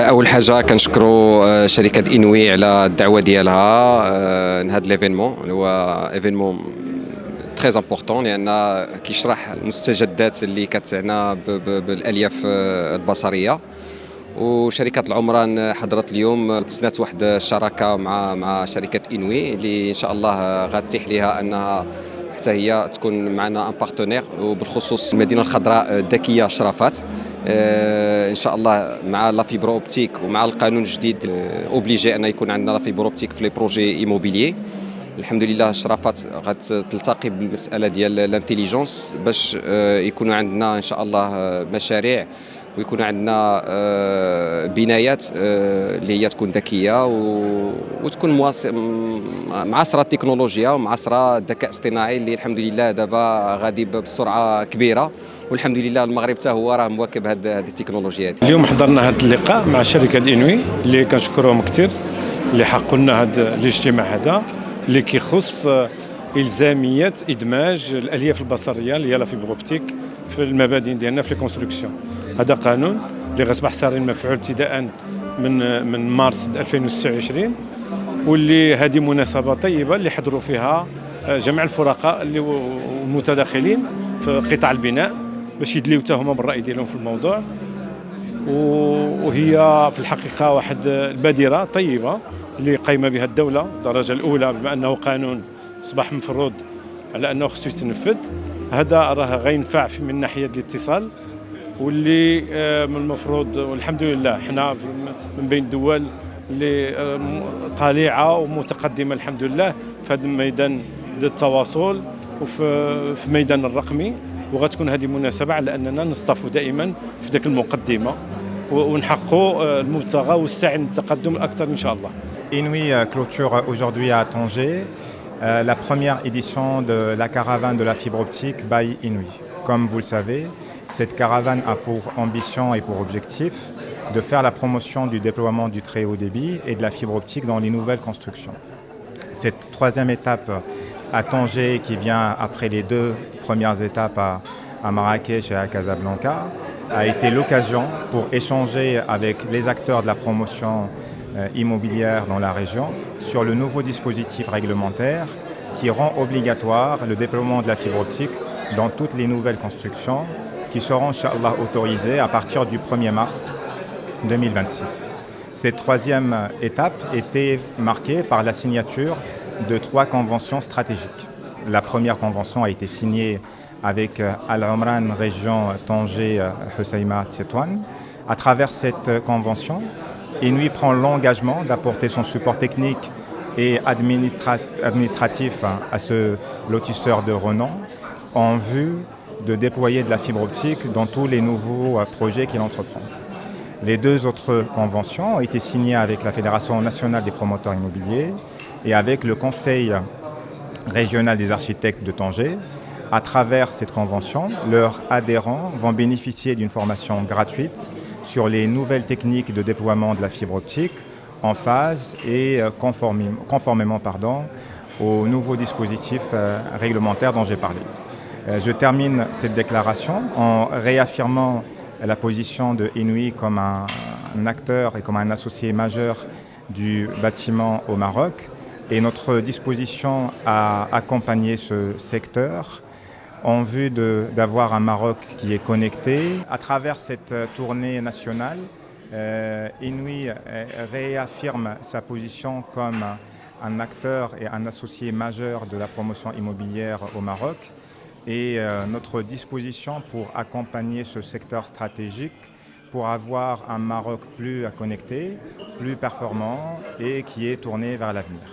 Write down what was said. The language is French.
اول حاجه كنشكروا شركه انوي على الدعوه ديالها لهذا ليفينمون اللي هو ايفينمون تري امبورطون، لان كيشرح المستجدات اللي كتعنى بالالياف البصريه. وشركه العمران حضرت اليوم تسنات واحد الشراكه مع شركه انوي اللي ان شاء الله غتتيح لها انها حتى هي تكون معنا ان بارتنير، وبالخصوص المدينه الخضراء الذكيه شرافات. ان شاء الله مع لا فيبر اوبتيك ومع القانون الجديد اوبليجي ان يكون عندنا لا فيبر اوبتيك في لي بروجي ايموبيليي. الحمد لله شرافات غتلتقي بالمساله ديال الانتيليجونس باش يكونوا عندنا ان شاء الله مشاريع، ويكون عندنا بنايات اللي هي تكون ذكيه وتكون معاصره التكنولوجيا ومعاصره الذكاء الاصطناعي اللي الحمد لله دابا غادي بسرعه كبيره، والحمد لله المغرب حتى هو راه مواكب هذه التكنولوجيا هذه. اليوم حضرنا هذا اللقاء مع شركه انوي اللي كنشكرهم كثير اللي حقوا لنا هذا الاجتماع هذا اللي كيخص الزاميه ادماج الالياف البصريه اللي هي لا فيبر اوبتيك في المبادئ ديالنا في الكونستركسيون. هذا قانون اللي غيصبح صار مفعول ابتداء من مارس 2026، واللي هذه مناسبه طيبه اللي حضروا فيها جميع الفرقاء اللي والمتداخلين في قطاع البناء باش يدليو حتى هما بالراي ديالهم في الموضوع. وهي في الحقيقه واحد البادره طيبه اللي قايمه بها الدوله الدرجه الاولى، بما انه قانون اصبح مفروض على انه خصو يتنفذ. هذا راه غينفع من ناحيه الاتصال، واللي من المفروض والحمد لله حنا من بين الدول اللي طالعه ومتقدمه الحمد لله في هذا الميدان ديال التواصل وفي الميدان الرقمي. وغتكون هذه مناسبه على اننا نصطفوا دائما في ذاك المقدمه ونحققوا المبتغى والسعي للتقدم الاكثر ان شاء الله. Inouï clôture aujourd'hui à Tanger la première édition de la caravane de la fibre optique by Inouï. Comme vous le savez, cette caravane a pour ambition et pour objectif de faire la promotion du déploiement du très haut débit et de la fibre optique dans les nouvelles constructions. Cette troisième étape à Tanger, qui vient après les deux premières étapes à Marrakech et à Casablanca, a été l'occasion pour échanger avec les acteurs de la promotion immobilière dans la région sur le nouveau dispositif réglementaire qui rend obligatoire le déploiement de la fibre optique dans toutes les nouvelles constructions qui seront, Inch'Allah, autorisées à partir du 1er mars 2026. Cette troisième étape était marquée par la signature de 3 conventions stratégiques. La première convention a été signée avec Al-Omran, région Tanger-Hoceima-Tétouan. À travers cette convention, Inouï prend l'engagement d'apporter son support technique et administratif à ce lotisseur de renom en vue de déployer de la fibre optique dans tous les nouveaux projets qu'il entreprend. Les 2 autres conventions ont été signées avec la Fédération nationale des promoteurs immobiliers et avec le Conseil régional des architectes de Tanger. À travers cette convention, leurs adhérents vont bénéficier d'une formation gratuite sur les nouvelles techniques de déploiement de la fibre optique en phase et conformément aux nouveaux dispositifs réglementaires dont j'ai parlé. Je termine cette déclaration en réaffirmant la position de Inouï comme un acteur et comme un associé majeur du bâtiment au Maroc et notre disposition à accompagner ce secteur en vue d'avoir un Maroc qui est connecté. À travers cette tournée nationale, Inouï réaffirme sa position comme un acteur et un associé majeur de la promotion immobilière au Maroc et notre disposition pour accompagner ce secteur stratégique pour avoir un Maroc plus connecté, plus performant et qui est tourné vers l'avenir.